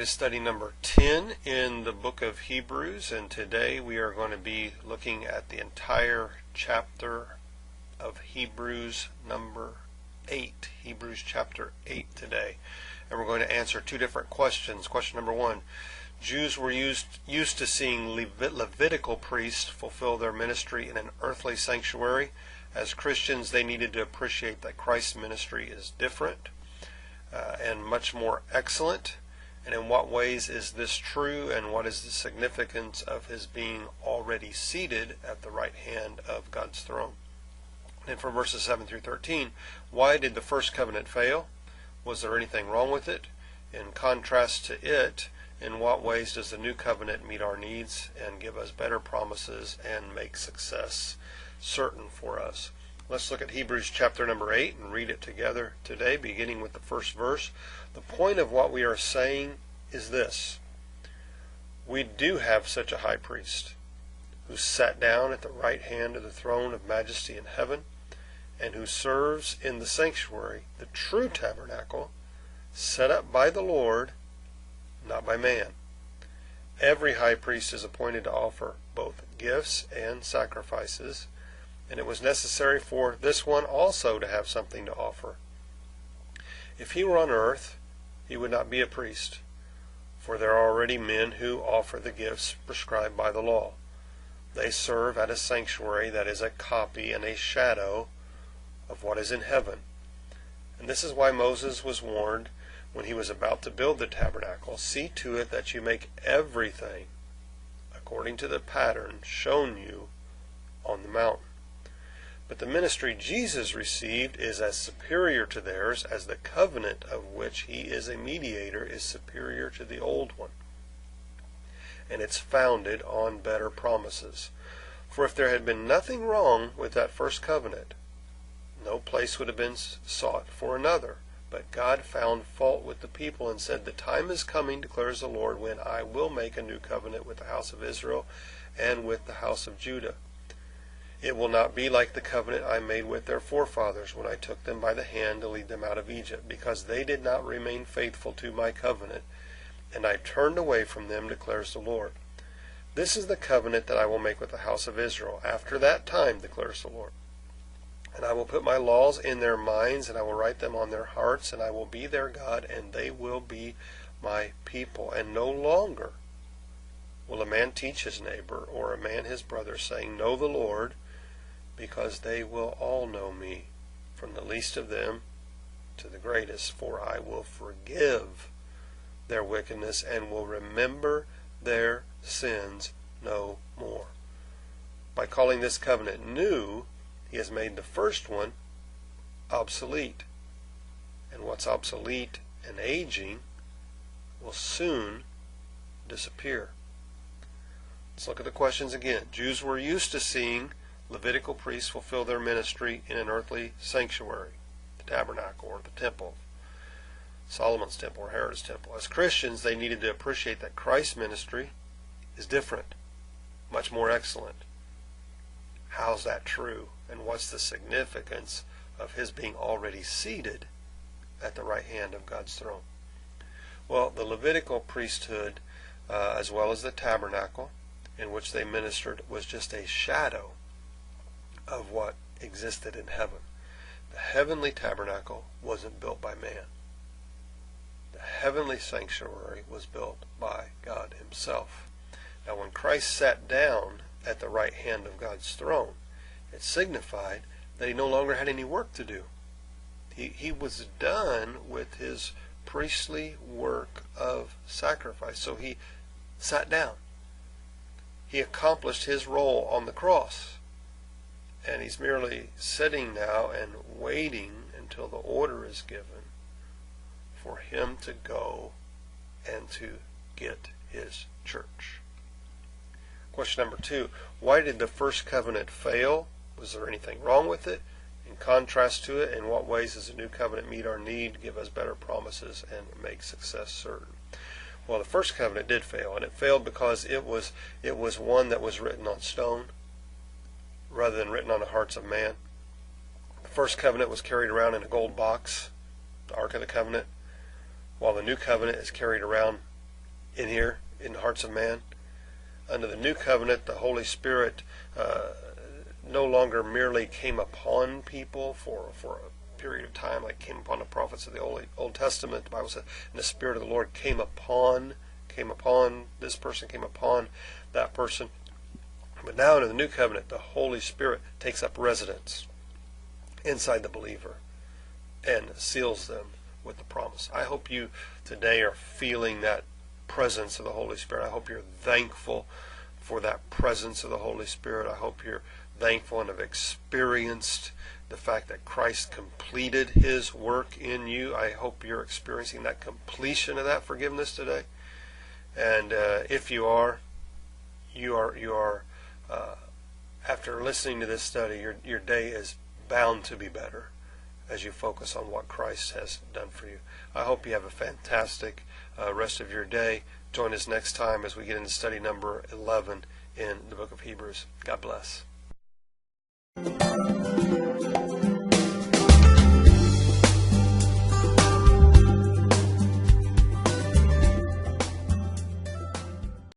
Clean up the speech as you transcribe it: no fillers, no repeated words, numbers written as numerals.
is study number 10 in the book of Hebrews, and today we are going to be looking at the entire chapter of Hebrews number 8. Hebrews chapter 8 today. And we're going to answer two different questions. Question number 1. Jews were used to seeing Levitical priests fulfill their ministry in an earthly sanctuary. As Christians, they needed to appreciate that Christ's ministry is different and much more excellent. And in what ways is this true, and what is the significance of his being already seated at the right hand of God's throne? And from verses 7 through 13, why did the first covenant fail? Was there anything wrong with it? In contrast to it, in what ways does the new covenant meet our needs and give us better promises and make success certain for us? Let's look at Hebrews chapter number 8 and read it together today, beginning with the first verse. The point of what we are saying is this: we do have such a high priest who sat down at the right hand of the throne of majesty in heaven, and who serves in the sanctuary, the true tabernacle, set up by the Lord, not by man. Every high priest is appointed to offer both gifts and sacrifices, and it was necessary for this one also to have something to offer. If he were on earth, he would not be a priest, for there are already men who offer the gifts prescribed by the law. They serve at a sanctuary that is a copy and a shadow of what is in heaven. And this is why Moses was warned when he was about to build the tabernacle, see to it that you make everything according to the pattern shown you on the mountain. But the ministry Jesus received is as superior to theirs as the covenant of which he is a mediator is superior to the old one. And it's founded on better promises. For if there had been nothing wrong with that first covenant, no place would have been sought for another. But God found fault with the people and said, the time is coming, declares the Lord, when I will make a new covenant with the house of Israel and with the house of Judah. It will not be like the covenant I made with their forefathers when I took them by the hand to lead them out of Egypt, because they did not remain faithful to my covenant, and I turned away from them, declares the Lord. This is the covenant that I will make with the house of Israel after that time, declares the Lord. And I will put my laws in their minds, and I will write them on their hearts, and I will be their God, and they will be my people. And no longer will a man teach his neighbor, or a man his brother, saying, know the Lord, because they will all know me, from the least of them to the greatest, for I will forgive their wickedness and will remember their sins no more. By calling this covenant new, he has made the first one obsolete. And what's obsolete and aging will soon disappear. Let's look at the questions again. Jews were used to seeing Levitical priests fulfill their ministry in an earthly sanctuary, the tabernacle or the temple, Solomon's temple or Herod's temple. As Christians, they needed to appreciate that Christ's ministry is different, much more excellent. How's that true? And what's the significance of his being already seated at the right hand of God's throne? Well, the Levitical priesthood, as well as the tabernacle in which they ministered, was just a shadow of what existed in heaven. The heavenly tabernacle wasn't built by man. The heavenly sanctuary was built by God himself. Now, when Christ sat down at the right hand of God's throne, it signified that he no longer had any work to do. He was done with his priestly work of sacrifice. So he sat down. He accomplished his role on the cross. And he's merely sitting now and waiting until the order is given for him to go and to get his church. Question number 2. Why did the first covenant fail? Was there anything wrong with it? In contrast to it, in what ways does the new covenant meet our need, give us better promises, and make success certain? Well, the first covenant did fail, and it failed because it was one that was written on stone rather than written on the hearts of man. The first covenant was carried around in a gold box, the Ark of the Covenant, while the new covenant is carried around in here in the hearts of man. Under the new covenant, the Holy Spirit no longer merely came upon people for a period of time, like came upon the prophets of the Old Testament. The Bible said, and the Spirit of the Lord came upon this person, came upon that person. But now under the new covenant, the Holy Spirit takes up residence inside the believer and seals them with the promise. I hope you today are feeling that presence of the Holy Spirit. I hope you're thankful for that presence of the Holy Spirit. I hope you're thankful and have experienced the fact that Christ completed his work in you. I hope you're experiencing that completion of that forgiveness today. And if you are, after listening to this study, your day is bound to be better as you focus on what Christ has done for you. I hope you have a fantastic rest of your day. Join us next time as we get into study number 11 in the book of Hebrews. God bless.